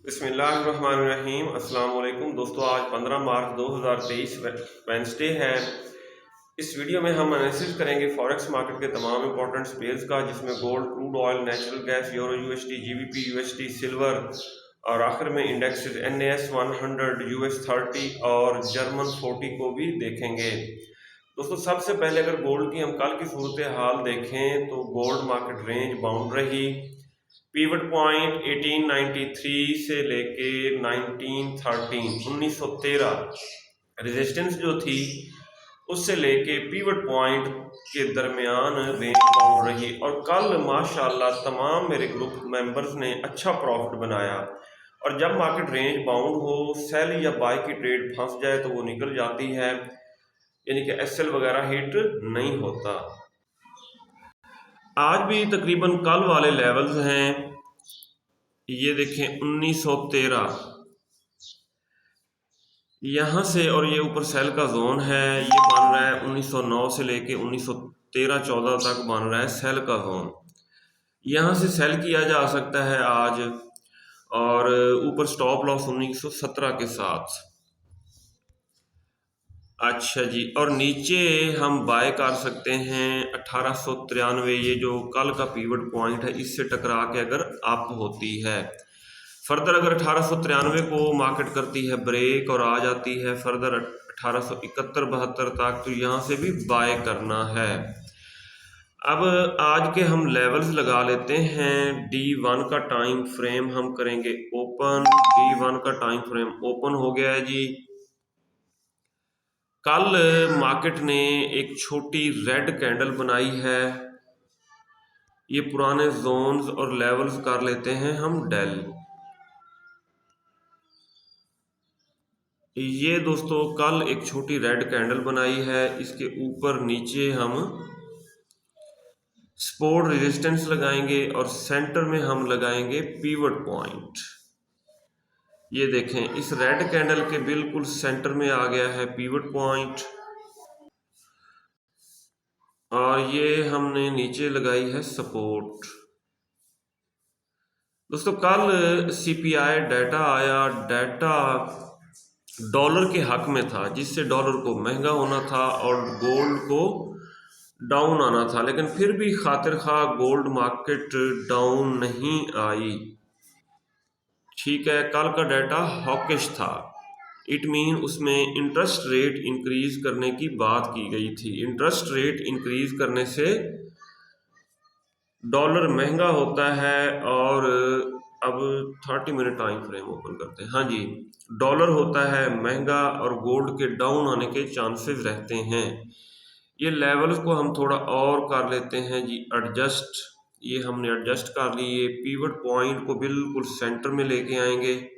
बिस्मिल्लाहिर्रहमानिर्रहीम। अस्सलाम वालेकुम दोस्तों, आज 15 मार्च 2023 वेंसडे है। इस वीडियो में हम एनालिसिस करेंगे फॉरेक्स मार्केट के तमाम इंपॉर्टेंट पेयर्स का, जिसमें gold, crude oil, natural gas, euro USD, GBP USD, silver और आखिर में इंडेक्सेस NAS 100, US 30 और जर्मन 40 को भी देखेंगे। दोस्तों, सबसे पहले अगर गोल्ड की हम कल की सूरत हाल देखें तो गोल्ड मार्केट रेंज बाउंड रही। पीवट पॉइंट 1893 से लेके 1913 रेजिस्टेंस जो थी उससे लेके पीवट पॉइंट के दरमियान रेंज बाउंड रही। और कल माशाल्लाह तमाम मेरे ग्रुप मेंबर्स ने अच्छा प्रॉफिट बनाया। और जब मार्केट रेंज बाउंड हो, सेल या बाय की ट्रेड फंस जाए तो वो निकल जाती है, यानी कि एसएल वगैरह हिट नहीं होता। आज भी तकरीबन कल वाले लेवल्स हैं, ये देखें 1913 यहाँ से, और ये ऊपर सेल का जोन है, ये बन रहा है 1909 से लेके 1913-14 तक बन रहा है सेल का जोन। यहाँ से सेल किया जा सकता है आज, और ऊपर स्टॉप लॉस 1917 के साथ। अच्छा जी, और नीचे हम बाय कर सकते हैं 1893, ये जो कल का पीवट पॉइंट है, इससे टकरा के अगर अप होती है। फर्दर अगर 1893 को मार्केट करती है ब्रेक और आ जाती है फर्दर 1871-72 तक, तो यहाँ से भी बाय करना है। अब आज के हम लेवल्स लगा लेते हैं। D1 का टाइम फ्रेम हम करेंगे ओपन। D1 का टाइम फ्रेम ओपन हो गया है जी। कल मार्केट ने एक छोटी रेड कैंडल बनाई है। ये पुराने जोन्स और लेवल्स कर लेते हैं हम डेल। ये दोस्तों कल एक छोटी रेड कैंडल बनाई है, इसके ऊपर नीचे हम सपोर्ट रेजिस्टेंस लगाएंगे और सेंटर में हम लगाएंगे पीवट पॉइंट। ये देखें, इस रेड कैंडल के बिल्कुल सेंटर में आ गया है पीवट पॉइंट, और ये हमने नीचे लगाई है सपोर्ट। दोस्तों, कल CPI डाटा आया, डाटा डॉलर के हक में था, जिससे डॉलर को महंगा होना था और गोल्ड को डाउन आना था, लेकिन फिर भी खातिर खा गोल्ड मार्केट डाउन नहीं आई। ठीक है, कल का डाटा हॉकिश था, इट मीन उसमें इंटरेस्ट रेट इंक्रीज करने की बात की गई थी। इंटरेस्ट रेट इंक्रीज करने से डॉलर महंगा होता है। और अब 30 मिनट टाइम फ्रेम ओपन करते हैं। हाँ जी, डॉलर होता है महंगा और गोल्ड के डाउन आने के चांसेस रहते हैं। ये लेवल्स को हम थोड़ा और कर लेते हैं जी एडजस्ट। ये हमने एडजस्ट कर लिए, पीवट पॉइंट को बिल्कुल सेंटर में लेके आएंगे।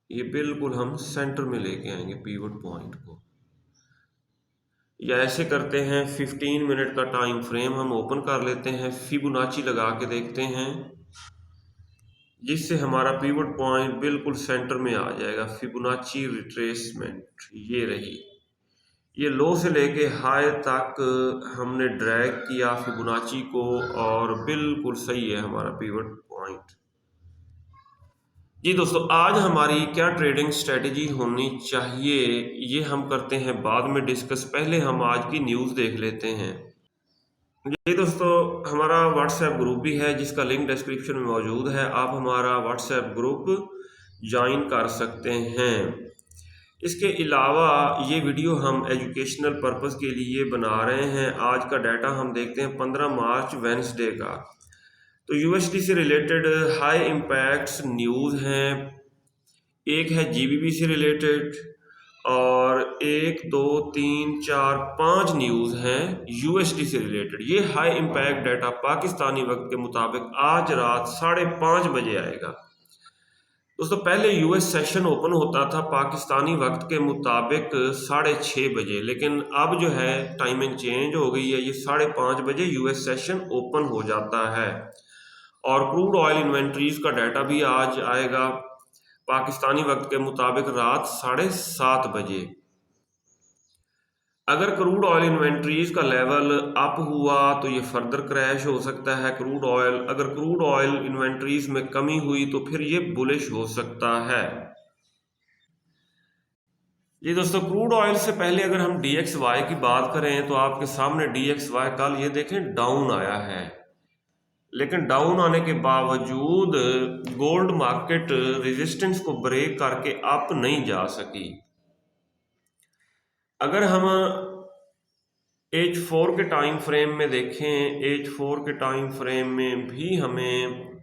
ये बिल्कुल हम सेंटर में लेके आएंगे पीवट पॉइंट को, या ऐसे करते हैं 15 मिनट का टाइम फ्रेम हम ओपन कर लेते हैं, फिबोनाची लगा के देखते हैं, जिससे हमारा पीवट पॉइंट बिल्कुल सेंटर में आ जाएगा। फिबोनाची रिट्रेसमेंट ये रही, ये लो से लेके हाई तक हमने ड्रैग किया फिबोनाची को, और बिल्कुल सही है हमारा पीवट पॉइंट। जी दोस्तों, आज हमारी क्या ट्रेडिंग स्ट्रेटजी होनी चाहिए ये हम करते हैं बाद में डिस्कस। पहले हम आज की न्यूज़ देख लेते हैं। जी दोस्तों, हमारा व्हाट्सएप ग्रुप भी है, जिसका लिंक डिस्क्रिप्शन में मौजूद है। आप हमारा व्हाट्सएप ग्रुप ज्वाइन कर सकते हैं। इसके अलावा ये वीडियो हम एजुकेशनल पर्पस के लिए बना रहे हैं। आज का डाटा हम देखते हैं 15 मार्च वेडनेसडे का। तो यूएसडी से रिलेटेड हाई इम्पैक्ट्स न्यूज़ हैं। एक है जीबीपी से रिलेटेड, और 1 2 3 4 5 न्यूज़ हैं यूएसडी से रिलेटेड। ये हाई इम्पैक्ट डाटा पाकिस्तानी वक्त के मुताबिक आज रात 5:30 बजे आएगा। दोस्तों, पहले यूएस सेशन ओपन होता था पाकिस्तानी वक्त के मुताबिक 6:30 बजे, लेकिन अब जो है टाइमिंग चेंज हो गई है, ये 5:30 बजे यूएस सेशन ओपन हो जाता है। और क्रूड ऑयल इन्वेंट्रीज का डाटा भी आज आएगा पाकिस्तानी वक्त के मुताबिक रात 7:30 बजे। अगर क्रूड ऑयल इन्वेंट्रीज का लेवल अप हुआ तो ये फर्दर क्रैश हो सकता है क्रूड ऑयल। अगर क्रूड ऑयल इन्वेंट्रीज में कमी हुई तो फिर ये बुलिश हो सकता है। ये दोस्तों क्रूड ऑयल से पहले अगर हम DXY की बात करें तो आपके सामने DXY कल ये देखें डाउन आया है, लेकिन डाउन आने के बावजूद गोल्ड मार्केट रेजिस्टेंस को ब्रेक करके अप नहीं जा सकी। अगर हम H4 के टाइम फ्रेम में देखें, H4 के टाइम फ्रेम में भी हमें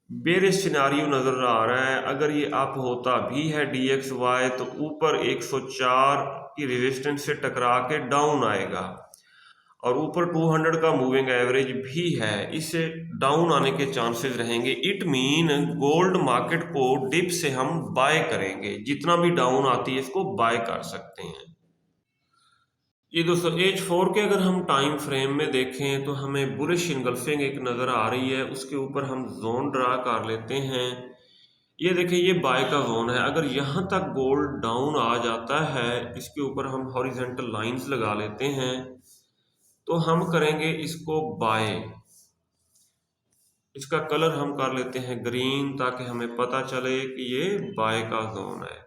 बेरिश सिनारियो नज़र आ रहा है। अगर ये अप होता भी है DXY तो ऊपर 104 की रेजिस्टेंस से टकरा के डाउन आएगा और ऊपर 200 का मूविंग एवरेज भी है, इससे डाउन आने के चांसेस रहेंगे। इट मीन गोल्ड मार्केट को डिप से हम बाय करेंगे, जितना भी डाउन आती है इसको बाय कर सकते हैं। ये दोस्तों H4 के अगर हम टाइम फ्रेम में देखें तो हमें बुलिश इनगल्फिंग एक नज़र आ रही है, उसके ऊपर हम जोन ड्रा कर लेते हैं। ये देखिए ये बाय का जोन है। अगर यहाँ तक गोल्ड डाउन आ जाता है, इसके ऊपर हम हॉरिजेंटल लाइंस लगा लेते हैं तो हम करेंगे इसको बाय। इसका कलर हम कर लेते हैं ग्रीन ताकि हमें पता चले कि ये बाय का जोन है।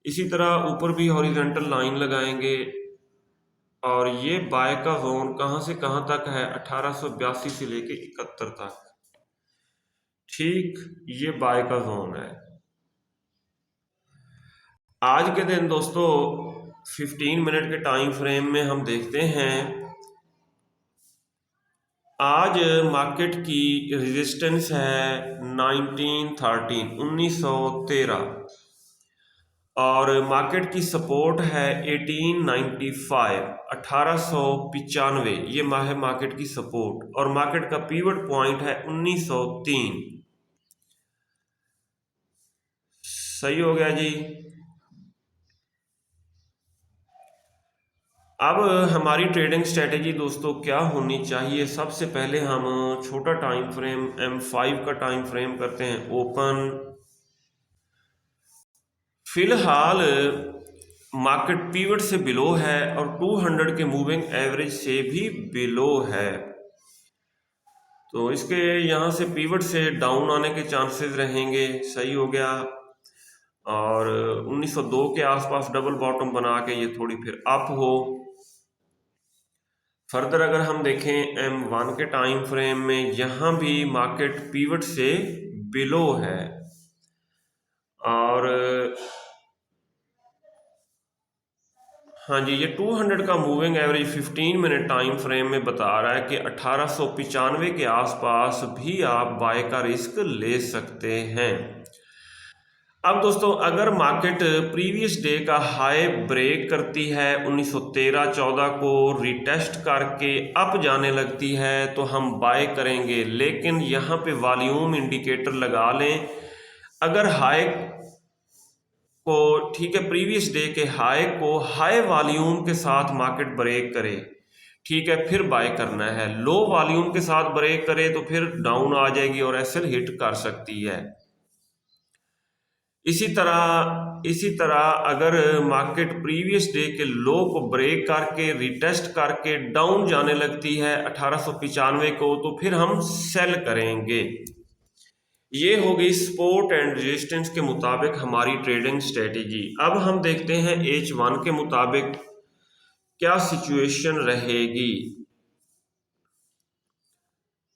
इसी तरह ऊपर भी हॉरिजेंटल लाइन लगाएंगे और ये बाय का जोन कहाँ से कहाँ तक है, 1882 से लेके 71 तक। ठीक, ये बाय का जोन है। आज के दिन दोस्तों 15 मिनट के टाइम फ्रेम में हम देखते हैं, आज मार्केट की रेजिस्टेंस है 1913 और मार्केट की सपोर्ट है 1895 ये है मार्केट की सपोर्ट, और मार्केट का पीवट पॉइंट है 1903। सही हो गया जी। अब हमारी ट्रेडिंग स्ट्रेटेजी दोस्तों क्या होनी चाहिए। सबसे पहले हम छोटा टाइम फ्रेम M5 का टाइम फ्रेम करते हैं ओपन। फिलहाल मार्केट पीवट से बिलो है और 200 के मूविंग एवरेज से भी बिलो है, तो इसके यहाँ से पीवट से डाउन आने के चांसेस रहेंगे। सही हो गया। और 1902 के आसपास डबल बॉटम बना के ये थोड़ी फिर अप हो। फर्दर अगर हम देखें M1 के टाइम फ्रेम में, यहाँ भी मार्केट पीवट से बिलो है और हाँ जी, ये 200 का moving average 15 minute time frame में बता रहा है कि 1895 के आसपास भी आप बाय का रिस्क ले सकते हैं। अब दोस्तों अगर मार्केट प्रीवियस डे का हाई ब्रेक करती है 1913-14 को, रिटेस्ट करके अप जाने लगती है तो हम बाय करेंगे, लेकिन यहाँ पे वॉल्यूम इंडिकेटर लगा लें। अगर हाई को, ठीक है, प्रीवियस डे के हाई को हाई वॉल्यूम के साथ मार्केट ब्रेक करे, ठीक है, फिर बाय करना है। लो वॉल्यूम के साथ ब्रेक करे तो फिर डाउन आ जाएगी और एसएल हिट कर सकती है। इसी तरह अगर मार्केट प्रीवियस डे के लो को ब्रेक करके रिटेस्ट करके डाउन जाने लगती है 1895 को, तो फिर हम सेल करेंगे। ये हो गई सपोर्ट एंड रेजिस्टेंस के मुताबिक हमारी ट्रेडिंग स्ट्रेटेजी। अब हम देखते हैं H1 के मुताबिक क्या सिचुएशन रहेगी।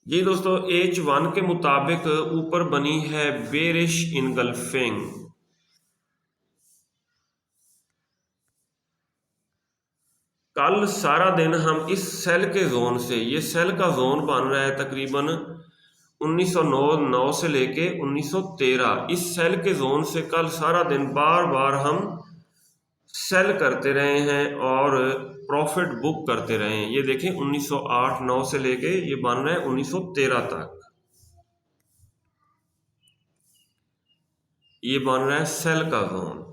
जी दोस्तों H1 के मुताबिक ऊपर बनी है बेरिश इनगल्फिंग। कल सारा दिन हम इस सेल के जोन से, ये सेल का जोन बन रहा है तकरीबन 1909 से लेके 1913, इस सेल के जोन से कल सारा दिन बार बार हम सेल करते रहे हैं और प्रॉफिट बुक करते रहे हैं। ये देखें 1908-9 से लेके ये बन रहा है 1913 तक, ये बन रहा है सेल का जोन।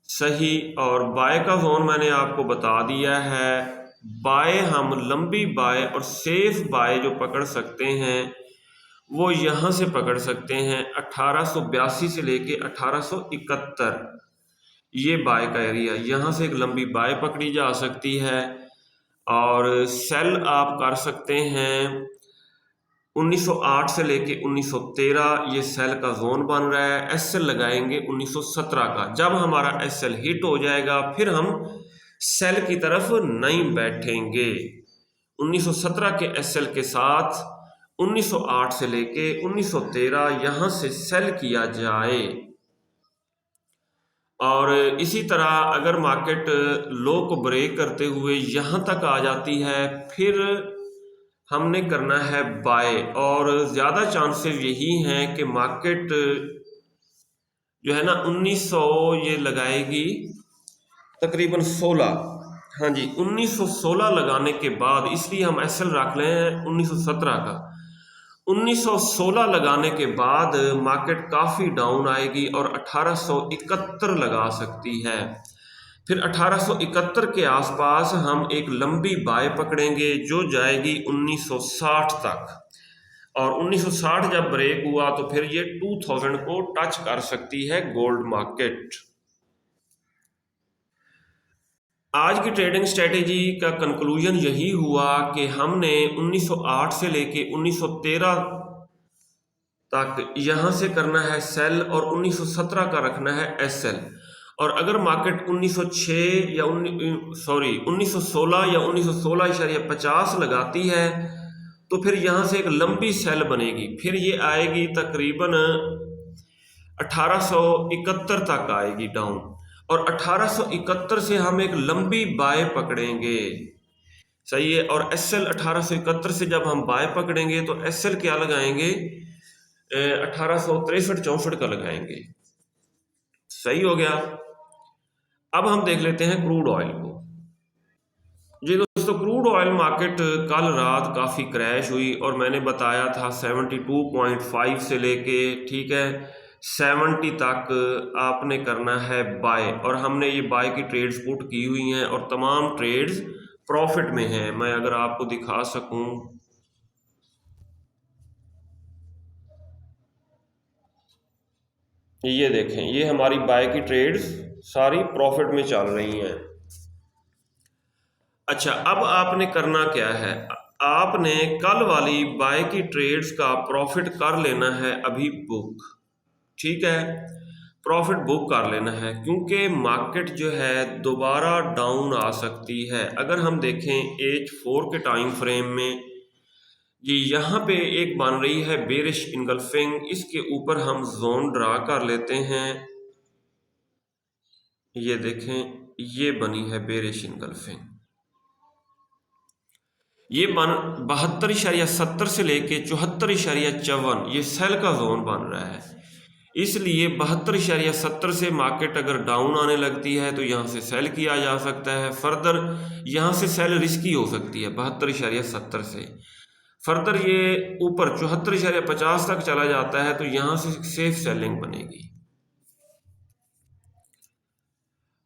सही। और बाय का जोन मैंने आपको बता दिया है। बाय हम लंबी बाय और सेफ बाय जो पकड़ सकते हैं वो यहाँ से पकड़ सकते हैं 1882 से लेके 1871। ये बाय का एरिया, यहाँ से एक लंबी बाय पकड़ी जा सकती है और सेल आप कर सकते हैं 1908 से लेके 1913 ये सेल का जोन बन रहा है। एसएल लगाएंगे 1917 का। जब हमारा एसएल हिट हो जाएगा फिर हम सेल की तरफ नहीं बैठेंगे। 1917 के एसएल के साथ 1908 से लेके 1913 यहाँ से सेल किया जाए। और इसी तरह अगर मार्केट लो को ब्रेक करते हुए यहाँ तक आ जाती है फिर हमने करना है बाय, और ज़्यादा चांसेस यही हैं कि मार्केट जो है ना 1900 ये लगाएगी तकरीबन 16, हाँ जी 1916 लगाने के बाद, इसलिए हम एसएल रख रहे हैं 1917 का। 1916 लगाने के बाद मार्केट काफ़ी डाउन आएगी और 1871 लगा सकती है। फिर 1871 के आसपास हम एक लंबी बाय पकड़ेंगे जो जाएगी 1960 तक, और 1960 जब ब्रेक हुआ तो फिर ये 2000 को टच कर सकती है गोल्ड मार्केट। आज की ट्रेडिंग स्ट्रेटेजी का कंक्लूजन यही हुआ कि हमने 1908 से लेके 1913 तक यहाँ से करना है सेल और 1917 का रखना है एसएल। और अगर मार्केट 1906 या 1916 या 1916.50 लगाती है तो फिर यहाँ से एक लंबी सेल बनेगी, फिर ये आएगी तकरीबन 1871 तक आएगी डाउन, और 1871 से हम एक लंबी बाय पकड़ेंगे। सही है। और एसएल 1871 से जब हम बाय पकड़ेंगे तो एसएल क्या लगाएंगे 1863-64 का लगाएंगे। सही हो गया। अब हम देख लेते हैं क्रूड ऑयल को। जी दोस्तों, क्रूड ऑयल मार्केट कल रात काफ़ी क्रैश हुई और मैंने बताया था 72.5 से लेके ठीक है 70 तक आपने करना है बाय, और हमने ये बाय की ट्रेड्स पुट की हुई हैं और तमाम ट्रेड्स प्रॉफिट में हैं। मैं अगर आपको दिखा सकूं, ये देखें, ये हमारी बाय की ट्रेड्स सारी प्रॉफिट में चल रही हैं। अच्छा, अब आपने करना क्या है, आपने कल वाली बाय की ट्रेड्स का प्रॉफिट कर लेना है अभी बुक। ठीक है, प्रॉफिट बुक कर लेना है क्योंकि मार्केट जो है दोबारा डाउन आ सकती है। अगर हम देखें H4 के टाइम फ्रेम में, ये यहाँ पे एक बन रही है बेरिश इनगल्फिंग, इसके ऊपर हम जोन ड्रा कर लेते हैं। ये देखें, ये बनी है बेरिश इनगल्फिंग, ये बन 72.70 से लेके 74.54 ये सेल का जोन बन रहा है। इसलिए 72.70 से मार्केट अगर डाउन आने लगती है तो यहाँ से सेल किया जा सकता है। फर्दर यहाँ से सेल रिस्की हो सकती है 72.70 से। फर्दर ये ऊपर 74.50 तक चला जाता है तो यहाँ से सेफ सेलिंग बनेगी।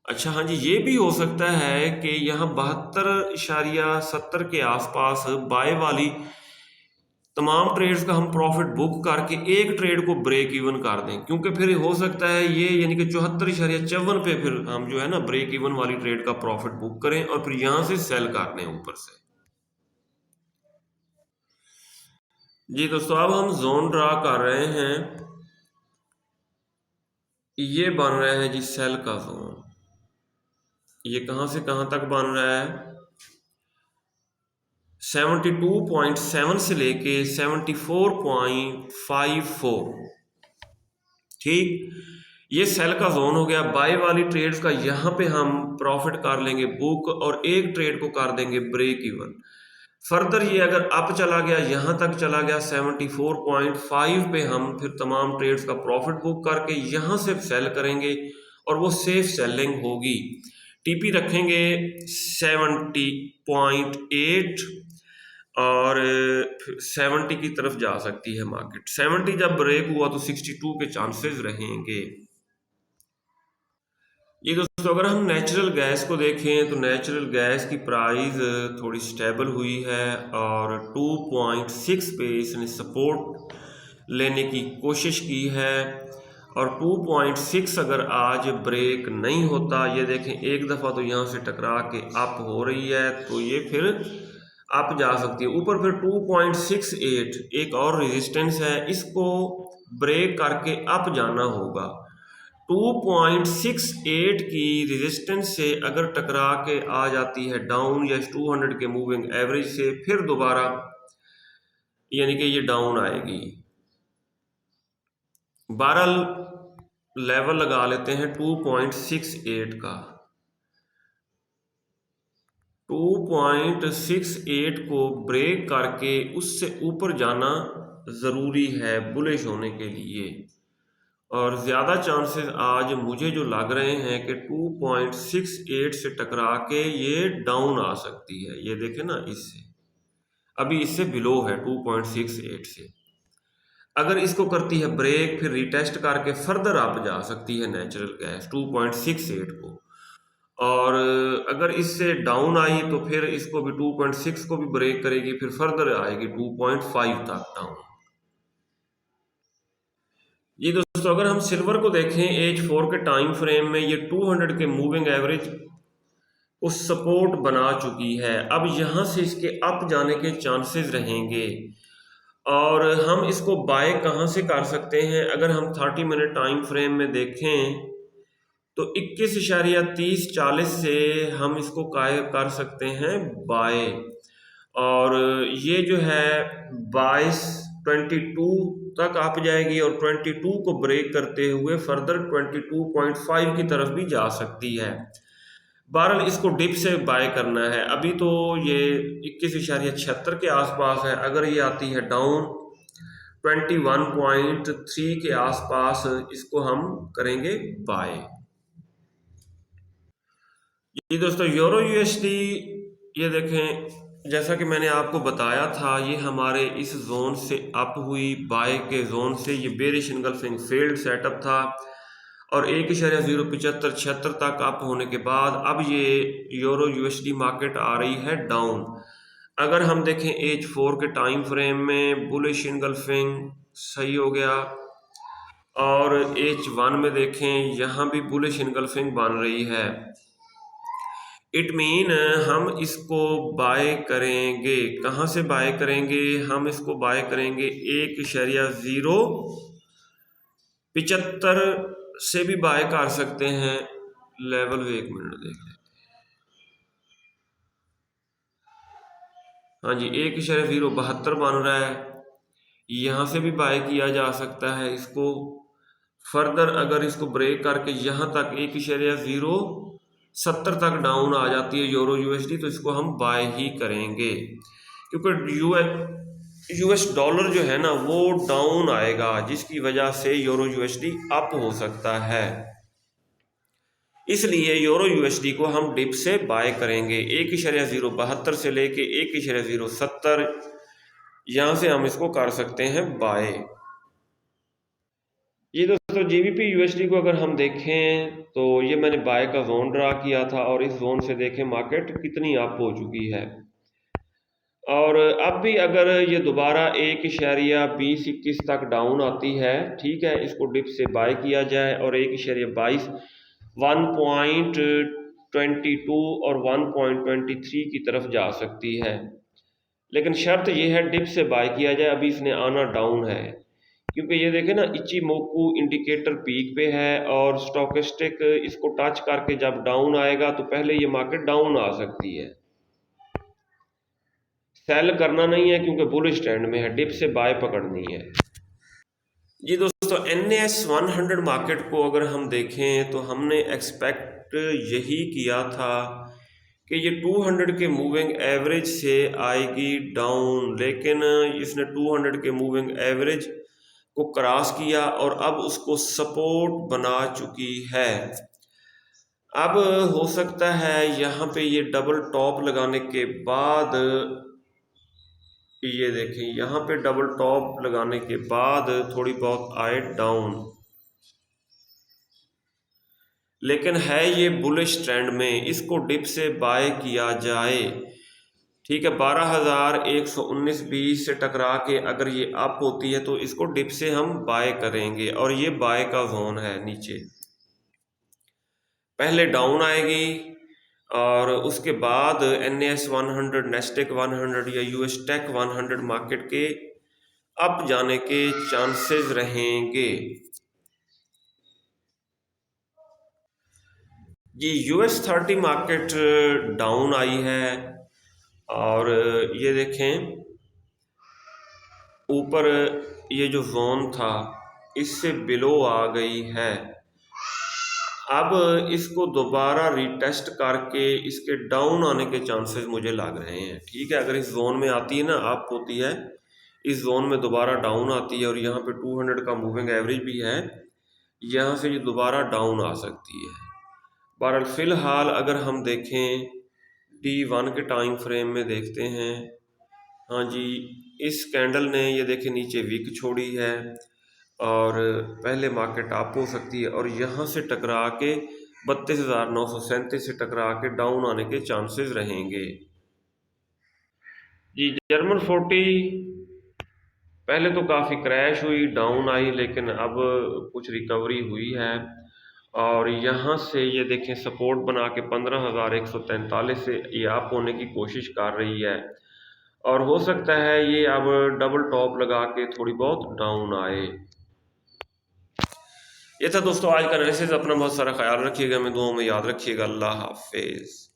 अच्छा हाँ जी, ये भी हो सकता है कि यहाँ 72.70 के आसपास बाय वाली तमाम ट्रेड्स का हम प्रॉफिट बुक करके एक ट्रेड को ब्रेक इवन कर दें, क्योंकि फिर हो सकता है ये यानी कि 74.54 पे फिर हम जो है ना ब्रेक इवन वाली ट्रेड का प्रॉफिट बुक करें और फिर यहाँ से सेल कर दें ऊपर से। जी दोस्तों, अब हम जोन ड्रा कर रहे हैं। ये बन रहा है जी सेल का जोन। ये कहाँ से कहाँ तक बन रहा है 72.7 से लेके 74.54। ठीक, ये सेल का जोन हो गया। बाय वाली ट्रेड्स का यहाँ पे हम प्रॉफिट कर लेंगे बुक और एक ट्रेड को कर देंगे ब्रेक इवन। फर्दर ये अगर अप चला गया, यहाँ तक चला गया 74.5 पे, हम फिर तमाम ट्रेड्स का प्रॉफिट बुक करके यहाँ से सेल करेंगे और वो सेफ सेलिंग होगी। टीपी रखेंगे 70.8 और 70 की तरफ जा सकती है मार्केट। 70 जब ब्रेक हुआ तो 62 के चांसेस रहेंगे। ये दोस्तों, अगर हम नेचुरल गैस को देखें तो नेचुरल गैस की प्राइस थोड़ी स्टेबल हुई है और 2.6 पे इसने सपोर्ट लेने की कोशिश की है और 2.6 अगर आज ब्रेक नहीं होता, ये देखें एक दफ़ा तो यहाँ से टकरा के अप हो रही है, तो ये फिर अप जा सकती है ऊपर। फिर 2.68 एक और रेजिस्टेंस है, इसको ब्रेक करके अप जाना होगा। 2.68 की रेजिस्टेंस से अगर टकरा के आ जाती है डाउन या 200 के मूविंग एवरेज से, फिर दोबारा यानी कि ये डाउन आएगी। 12 लेवल लगा लेते हैं 2.68 का। 2.68 को ब्रेक करके उससे ऊपर जाना ज़रूरी है बुलिश होने के लिए, और ज़्यादा चांसेस आज मुझे जो लग रहे हैं कि 2.68 से टकरा के ये डाउन आ सकती है। ये देखें ना, इससे अभी इससे बिलो है 2.68 से। अगर इसको करती है ब्रेक, फिर रिटेस्ट करके फर्दर अप जा सकती है नेचुरल गैस 2.68 को, और अगर इससे डाउन आई तो फिर इसको भी 2.6 को भी ब्रेक करेगी, फिर फर्दर आएगी 2.5 तक डाउन। ये दोस्तों अगर हम सिल्वर को देखें H4 के टाइम फ्रेम में, ये 200 के मूविंग एवरेज को सपोर्ट बना चुकी है। अब यहाँ से इसके अप जाने के चांसेस रहेंगे, और हम इसको बाय कहाँ से कर सकते हैं? अगर हम 30 मिनट टाइम फ्रेम में देखें तो 21.30-40 से हम इसको कर सकते हैं बाय, और ये जो है 22 तक आप जाएगी, और 22 को ब्रेक करते हुए फर्दर 22.5 की तरफ भी जा सकती है। बहरहाल इसको डिप से बाय करना है। अभी तो ये 21.76 के आसपास है, अगर ये आती है डाउन 21.3 के आसपास, इसको हम करेंगे बाय। ये दोस्तों यूरो यूएसडी, ये देखें जैसा कि मैंने आपको बताया था, ये हमारे इस जोन से अप हुई, बाय के जोन से ये बेरिश एंगल्फिंग फील्ड सेटअप था, और 1.075-76 तक अप होने के बाद अब ये यूरो यूएसडी मार्केट आ रही है डाउन। अगर हम देखें H4 के टाइम फ्रेम में, बुलिश एंगल्फिंग सही हो गया, और H1 में देखें यहाँ भी बुलिश एंगल्फिंग बन रही है। इट मीन हम इसको बाय करेंगे, कहाँ से बाय करेंगे? हम इसको बाय करेंगे 1.075 से भी बाय कर सकते हैं लेवल। 1 मिनट देख लें। हाँ जी, 1.072 बन रहा है, यहाँ से भी बाय किया जा सकता है इसको। फर्दर अगर इसको ब्रेक करके यहाँ तक 1.070 तक डाउन आ जाती है यूरो यूएसडी, तो इसको हम बाय ही करेंगे, क्योंकि यूएस डॉलर जो है ना वो डाउन आएगा, जिसकी वजह से यूरो यूएसडी अप हो सकता है। इसलिए यूरो यूएसडी को हम डिप से बाय करेंगे 1.072 से लेके 1.070, यहाँ से हम इसको कर सकते हैं बाय। ये दोस्तों जीबीपी यूएसडी को अगर हम देखें तो ये मैंने बाय का जोन ड्रा किया था, और इस जोन से देखें मार्केट कितनी अप हो चुकी है, और अब भी अगर ये दोबारा 1.20-21 तक डाउन आती है, ठीक है, इसको डिप से बाय किया जाए, और 1.22, 1.22 और 1.23 की तरफ जा सकती है। लेकिन शर्त यह है डिप से बाय किया जाए। अभी इसने आना डाउन है, क्योंकि ये देखें ना, इचिमोकू इंडिकेटर पीक पे है, और स्टॉकेस्टिक इसको टच करके जब डाउन आएगा तो पहले ये मार्केट डाउन आ सकती है। सेल करना नहीं है क्योंकि बुलिश ट्रेंड में है, डिप से बाय पकड़नी है। जी दोस्तों NAS 100 मार्केट को अगर हम देखें तो हमने एक्सपेक्ट यही किया था कि ये 200 के मूविंग एवरेज से आएगी डाउन, लेकिन इसने 200 के मूविंग एवरेज को क्रॉस किया और अब उसको सपोर्ट बना चुकी है। अब हो सकता है यहाँ पे ये डबल टॉप लगाने के बाद, ये देखें यहाँ पे डबल टॉप लगाने के बाद थोड़ी बहुत आए डाउन, लेकिन है ये बुलिश ट्रेंड में, इसको डिप से बाय किया जाए ठीक है, 12,119.20 से टकरा के अगर ये अप होती है तो इसको डिप से हम बाय करेंगे, और ये बाय का जोन है नीचे। पहले डाउन आएगी और उसके बाद NAS 100, नेस्टेक 100 या यूएस टेक 100 मार्केट के अप जाने के चांसेस रहेंगे। जी, US 30 मार्केट डाउन आई है, और ये देखें ऊपर ये जो जोन था इससे बिलो आ गई है। अब इसको दोबारा रिटेस्ट करके इसके डाउन आने के चांसेस मुझे लग रहे हैं। ठीक है, अगर इस जोन में आती है ना, अप होती है, इस जोन में दोबारा डाउन आती है, और यहाँ पे 200 का मूविंग एवरेज भी है, यहाँ से ये दोबारा डाउन आ सकती है। बहरहाल फिलहाल अगर हम देखें D1 के टाइम फ्रेम में देखते हैं, हाँ जी, इस कैंडल ने ये देखें नीचे विक छोड़ी है, और पहले मार्केट अप हो सकती है, और यहाँ से टकरा के 32,937 से टकरा के डाउन आने के चांसेस रहेंगे। जी, जर्मन 40 पहले तो काफ़ी क्रैश हुई, डाउन आई, लेकिन अब कुछ रिकवरी हुई है, और यहाँ से ये देखें सपोर्ट बना के 15,143 से ये अप होने की कोशिश कर रही है, और हो सकता है ये अब डबल टॉप लगा के थोड़ी बहुत डाउन आए। ये था दोस्तों आज का एनालिसिस। अपना बहुत सारा ख्याल रखिएगा, मैं दुआओं में याद रखिएगा। अल्लाह हाफिज़।